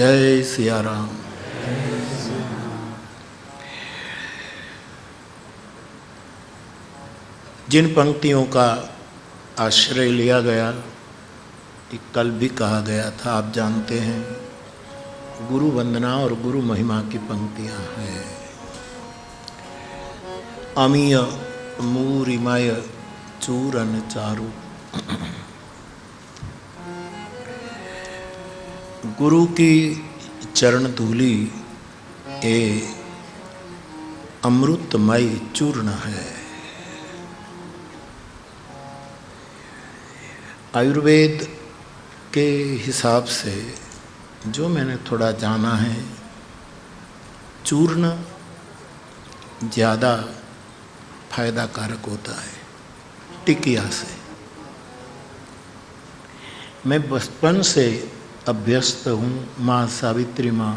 जय सिया राम। जिन पंक्तियों का आश्रय लिया गया, कल भी कहा गया था, आप जानते हैं, गुरु वंदना और गुरु महिमा की पंक्तियां हैं। अमीय मूरिमय चूरन चारु। गुरु की चरण धूली ए अमृतमय चूर्ण है। आयुर्वेद के हिसाब से जो मैंने थोड़ा जाना है, चूर्ण ज़्यादा फायदा कारक होता है टिकिया से। मैं बचपन से अभ्यस्त हूँ। माँ सावित्री माँ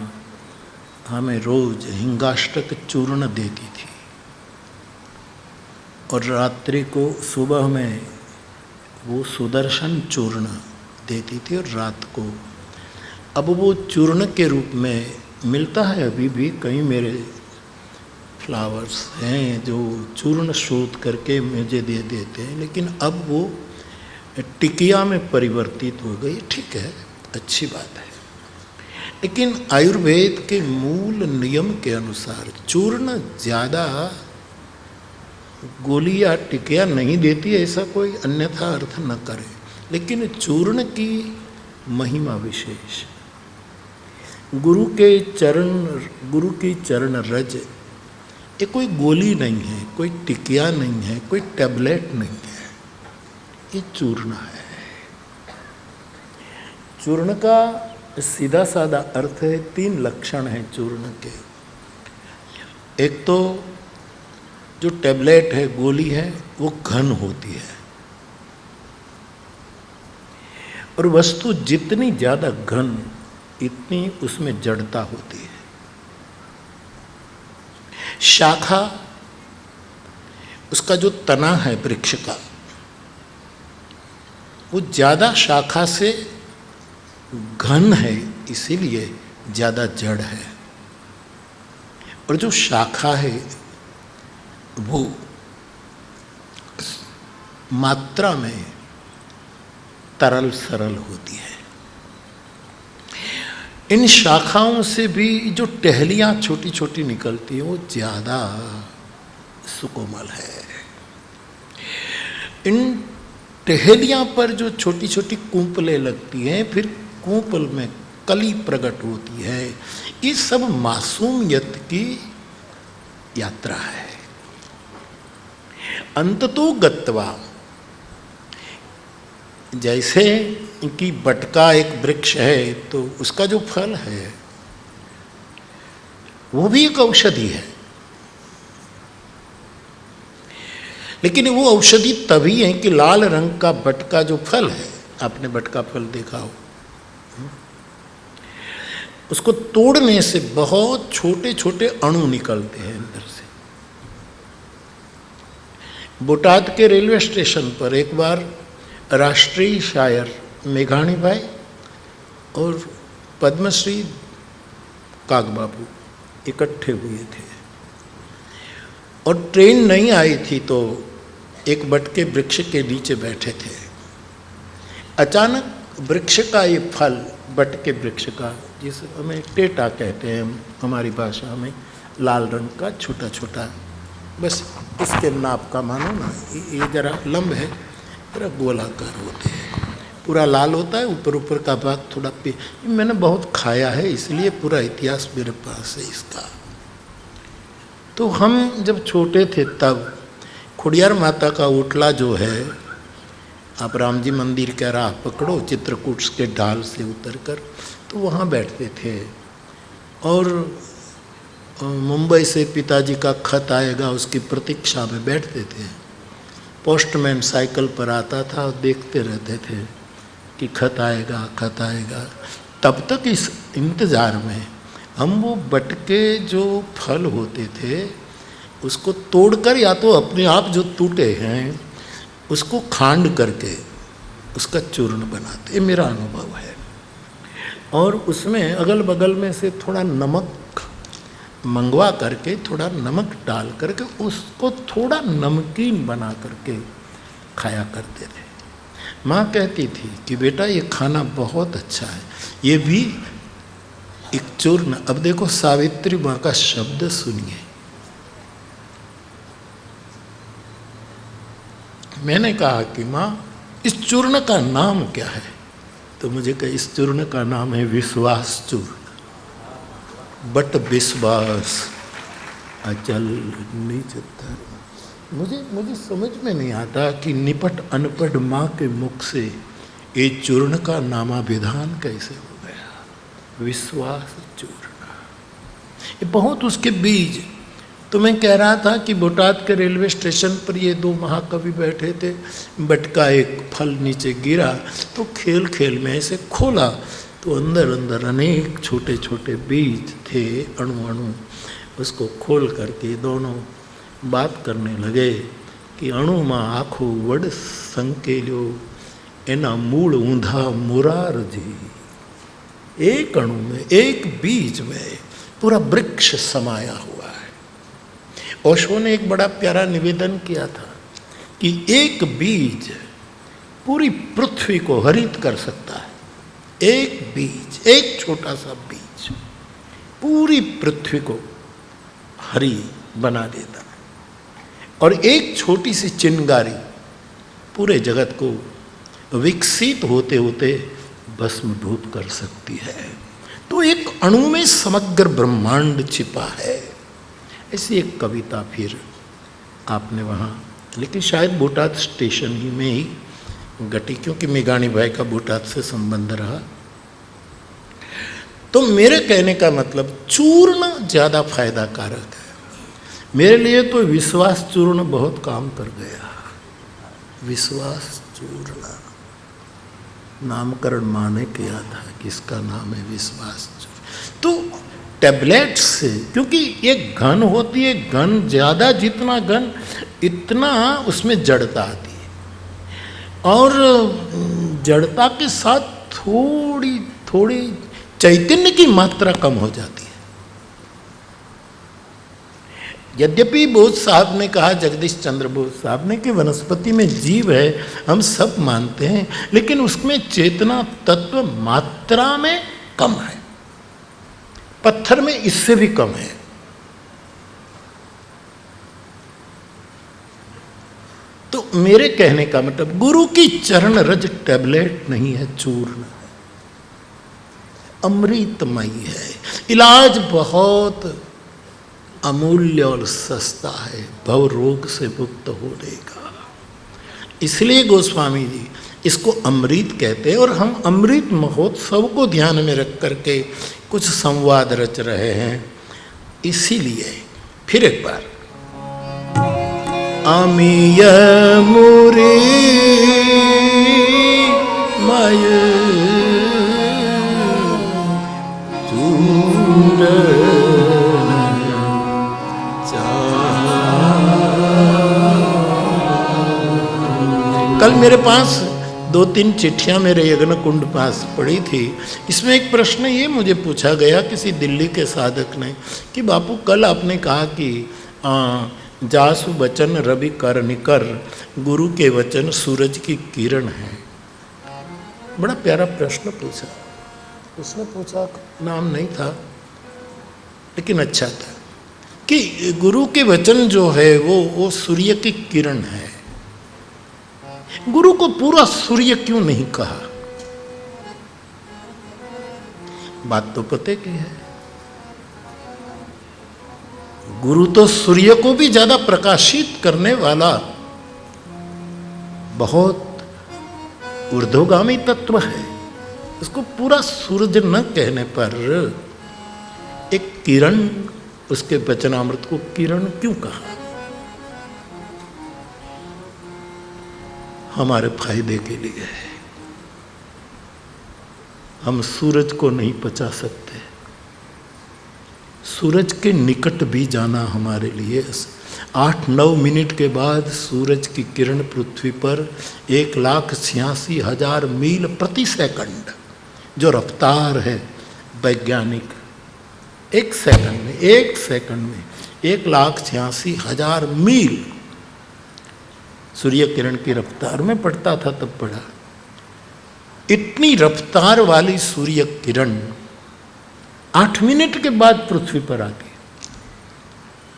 हमें रोज हिंगाष्टक चूर्ण देती थी और रात्रि को सुबह में वो सुदर्शन चूर्ण देती थी और रात को। अब वो चूर्ण के रूप में मिलता है अभी भी। कई मेरे फ्लावर्स हैं जो चूर्ण शोध करके मुझे दे देते हैं, लेकिन अब वो टिकिया में परिवर्तित हो गई। ठीक है, अच्छी बात है, लेकिन आयुर्वेद के मूल नियम के अनुसार चूर्ण ज़्यादा गोली या टिकिया नहीं देती, ऐसा कोई अन्यथा अर्थ न करे। लेकिन चूर्ण की महिमा विशेष। गुरु की चरण रज, ये कोई गोली नहीं है, कोई टिकिया नहीं है, कोई टैबलेट नहीं है, ये चूर्ण है। चूर्ण का सीधा साधा अर्थ है, 3 लक्षण हैं चूर्ण के। एक तो जो टैबलेट है, गोली है, वो घन होती है और वस्तु जितनी ज़्यादा घन इतनी उसमें जड़ता होती है। शाखा, उसका जो तना है वृक्ष का, वो ज़्यादा शाखा से घन है, इसीलिए ज़्यादा जड़ है। और जो शाखा है वो मात्रा में तरल सरल होती है। इन शाखाओं से भी जो टहलियाँ छोटी छोटी निकलती हैं वो ज़्यादा सुकोमल है। इन टहलियाँ पर जो छोटी छोटी कूंपलें लगती हैं, फिर कूंपल में कली प्रकट होती है। ये सब मासूमियत की यात्रा है। अंततो गत्वा, जैसे कि बटका एक वृक्ष है तो उसका जो फल है वो भी एक औषधि है, लेकिन वो औषधि तभी है कि लाल रंग का बटका जो फल है, आपने बटका फल देखा हो, उसको तोड़ने से बहुत छोटे छोटे अणु निकलते हैं अंदर से। बोटाद के रेलवे स्टेशन पर एक बार राष्ट्रीय शायर मेघाणी भाई और पद्मश्री कागबाबू इकट्ठे हुए थे और ट्रेन नहीं आई थी, तो एक बटके वृक्ष के नीचे बैठे थे। अचानक वृक्ष का ये फल, बटके वृक्ष का, जिसे हमें टेटा कहते हैं हमारी भाषा में, लाल रंग का छोटा छोटा, बस इसके नाप का मानो ना, ये जरा लंब है, जरा गोलाकार होते हैं, पूरा लाल होता है, ऊपर ऊपर का भाग थोड़ा मैंने बहुत खाया है इसलिए पूरा इतिहास मेरे पास है इसका। तो हम जब छोटे थे तब खुड़ियार माता का ओटला जो है, आप राम जी मंदिर का राह पकड़ो चित्रकूट के ढाल से उतरकर, तो वहाँ बैठते थे और मुंबई से पिताजी का खत आएगा उसकी प्रतीक्षा में बैठते थे। पोस्टमैन साइकिल पर आता था और देखते रहते थे कि खत आएगा खत आएगा। तब तक इस इंतज़ार में हम वो बटके जो फल होते थे उसको तोड़कर, या तो अपने आप जो टूटे हैं उसको खांड करके उसका चूर्ण बनाते। ये मेरा अनुभव है। और उसमें अगल बगल में से थोड़ा नमक मंगवा करके, थोड़ा नमक डाल करके उसको थोड़ा नमकीन बना करके खाया करते थे। माँ कहती थी कि बेटा ये खाना बहुत अच्छा है, ये भी एक चूर्ण। अब देखो सावित्री माँ का शब्द सुनिए। मैंने कहा कि माँ इस चूर्ण का नाम क्या है? तो मुझे कहा इस चूर्ण का नाम है विश्वास चूर्ण। बट विश्वास अचल निज धर्म। मुझे समझ में नहीं आता कि निपट अनपढ़ माँ के मुख से ये चूर्ण का नामाभिधान कैसे हो गया, विश्वास चूर्ण। ये बहुत उसके बीज। तो मैं कह रहा था कि बोटाद के रेलवे स्टेशन पर ये दो महाकवि बैठे थे, बट का एक फल नीचे गिरा तो खेल खेल में ऐसे खोला तो अंदर अंदर अनेक छोटे छोटे बीज थे, अणु अणु। उसको खोल करके दोनों बात करने लगे कि अणु मां आखो वड संकेलो एना मूल ऊंधा मुरार जी। एक अणु में, एक बीज में पूरा वृक्ष समाया हुआ है। ओशो ने एक बड़ा प्यारा निवेदन किया था कि एक बीज पूरी पृथ्वी को हरित कर सकता है। एक बीज, एक छोटा सा बीज पूरी पृथ्वी को हरी बना देता है, और एक छोटी सी चिंगारी पूरे जगत को विकसित होते होते भस्मभूत कर सकती है। तो एक अणु में समग्र ब्रह्मांड छिपा है। ऐसी एक कविता फिर आपने वहाँ, लेकिन शायद बोटाद स्टेशन ही में ही घटी, क्योंकि मेघानी भाई का बोटाद से संबंध रहा। तो मेरे कहने का मतलब चूर्ण ज़्यादा फायदा कारक है। मेरे लिए तो विश्वास चूर्ण बहुत काम कर गया। विश्वास चूर्ण नामकरण माने किया था कि इसका नाम है विश्वास चूर्ण। तो टैबलेट से, क्योंकि ये घन होती है, घन ज़्यादा जितना घन इतना उसमें जड़ता आती है, और जड़ता के साथ थोड़ी थोड़ी चैतन्य की मात्रा कम हो जाती है। यद्यपि बोस साहब ने कहा, जगदीश चंद्र बोस साहब ने, कि वनस्पति में जीव है, हम सब मानते हैं, लेकिन उसमें चेतना तत्व मात्रा में कम है। पत्थर में इससे भी कम है। तो मेरे कहने का मतलब गुरु की चरण रज टैबलेट नहीं है, चूर्ण है, अमृतमयी है। इलाज बहुत अमूल्य और सस्ता है भव रोग से मुक्त होने का। इसलिए गोस्वामी जी इसको अमृत कहते हैं, और हम अमृत महोत्सव को ध्यान में रख करके कुछ संवाद रच रहे हैं। इसीलिए फिर एक बार अमीय मुरे मय कल मेरे पास 2-3 चिट्ठियाँ मेरे यज्ञ कुंड पास पड़ी थी। इसमें एक प्रश्न ये मुझे पूछा गया किसी दिल्ली के साधक ने कि बापू कल आपने कहा कि जासु वचन रवि कर निकर, गुरु के वचन सूरज की किरण है। बड़ा प्यारा प्रश्न पूछा। उसने पूछा, नाम नहीं था लेकिन अच्छा था, कि गुरु के वचन जो है वो सूर्य की किरण है। गुरु को पूरा सूर्य क्यों नहीं कहा? बात तो पते की है। गुरु तो सूर्य को भी ज्यादा प्रकाशित करने वाला बहुत ऊर्ध्वगामी तत्व है। उसको पूरा सूरज न कहने पर एक किरण, उसके वचनामृत को किरण क्यों कहा? हमारे फायदे के लिए है। हम सूरज को नहीं पचा सकते। सूरज के निकट भी जाना हमारे लिए 8-9 मिनट के बाद सूरज की किरण पृथ्वी पर 1,86,000 मील प्रति सेकंड जो रफ्तार है वैज्ञानिक, एक सेकंड में 1,86,000 मील सूर्य किरण की रफ्तार में पढ़ता था तब पढ़ा। इतनी रफ्तार वाली सूर्य किरण 8 मिनट के बाद पृथ्वी पर आ गई।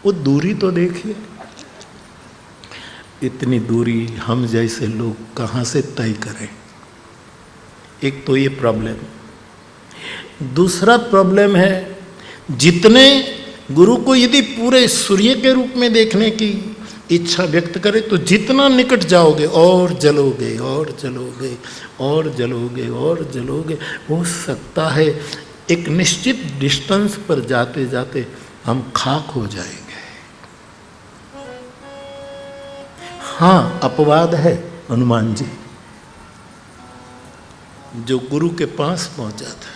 वो दूरी तो देखिए, इतनी दूरी हम जैसे लोग कहाँ से तय करें। एक तो ये प्रॉब्लम, दूसरा प्रॉब्लम है जितने गुरु को यदि पूरे सूर्य के रूप में देखने की इच्छा व्यक्त करे तो जितना निकट जाओगे और जलोगे और जलोगे और जलोगे और जलोगे। हो सकता है एक निश्चित डिस्टेंस पर जाते जाते हम खाक हो जाएंगे। हाँ, अपवाद है हनुमान जी, जो गुरु के पास पहुंचा था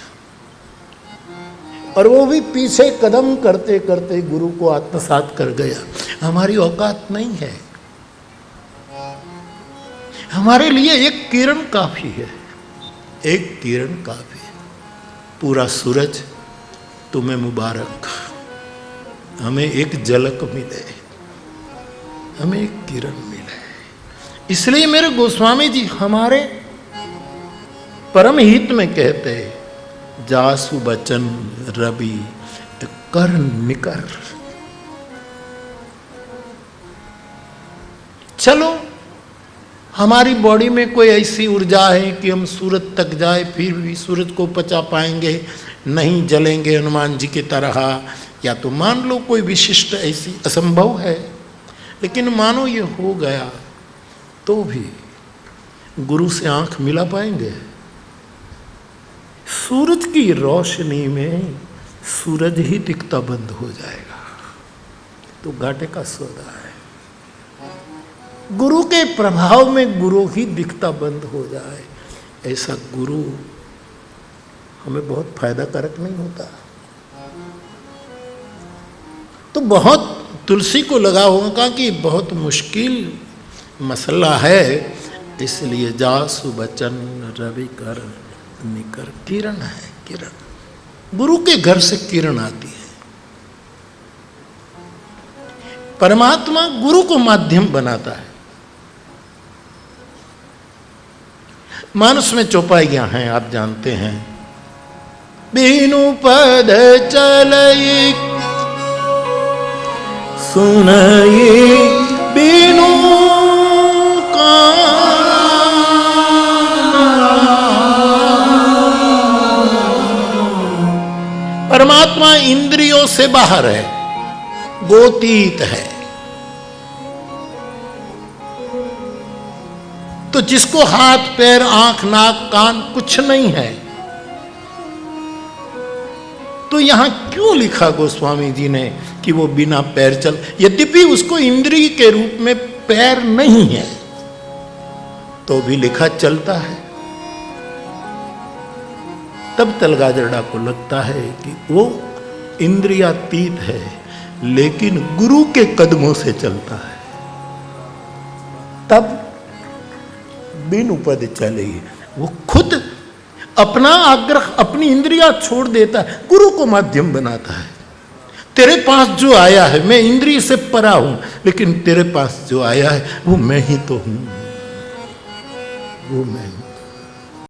और वो भी पीछे कदम करते करते गुरु को आत्मसात कर गया। हमारी औकात नहीं है, हमारे लिए एक किरण काफी है, एक किरण काफी है। पूरा सूरज तुम्हें मुबारक, हमें एक झलक मिले, हमें एक किरण मिले। इसलिए मेरे गोस्वामी जी हमारे परम हित में कहते हैं, जासु बचन रवि कर निकर। चलो हमारी बॉडी में कोई ऐसी ऊर्जा है कि हम सूरज तक जाए फिर भी सूरज को पचा पाएंगे, नहीं जलेंगे हनुमान जी की तरह, या तो मान लो कोई विशिष्ट ऐसी असंभव है। लेकिन मानो ये हो गया तो भी गुरु से आंख मिला पाएंगे? सूरज की रोशनी में सूरज ही दिखता बंद हो जाएगा, तो घाटे का सौदा है। गुरु के प्रभाव में गुरु ही दिखता बंद हो जाए, ऐसा गुरु हमें बहुत फायदा कारक नहीं होता। तो बहुत तुलसी को लगा होगा कि बहुत मुश्किल मसला है, इसलिए जासु बचन रवि कर निकर। किरण है, किरण गुरु के घर से किरण आती है। परमात्मा गुरु को माध्यम बनाता है। मानस में चौपाइयां हैं, आप जानते हैं, बीनु पद चलई सुनई बीनु परमात्मा इंद्रियों से बाहर है, गोतीत है। तो जिसको हाथ पैर आंख नाक कान कुछ नहीं है, तो यहां क्यों लिखा गोस्वामी जी ने कि वो बिना पैर चल, यद्यपि उसको इंद्रिय के रूप में पैर नहीं है तो भी लिखा चलता है। तब तलगाजरड़ा को लगता है कि वो इंद्रियातीत है, लेकिन गुरु के कदमों से चलता है। तब बिन उपद चले, वो खुद अपना आग्रह, अपनी इंद्रिया छोड़ देता है, गुरु को माध्यम बनाता है। तेरे पास जो आया है, मैं इंद्रिय से परा हूं, लेकिन तेरे पास जो आया है वो मैं ही तो हूं, वो मैं हूं।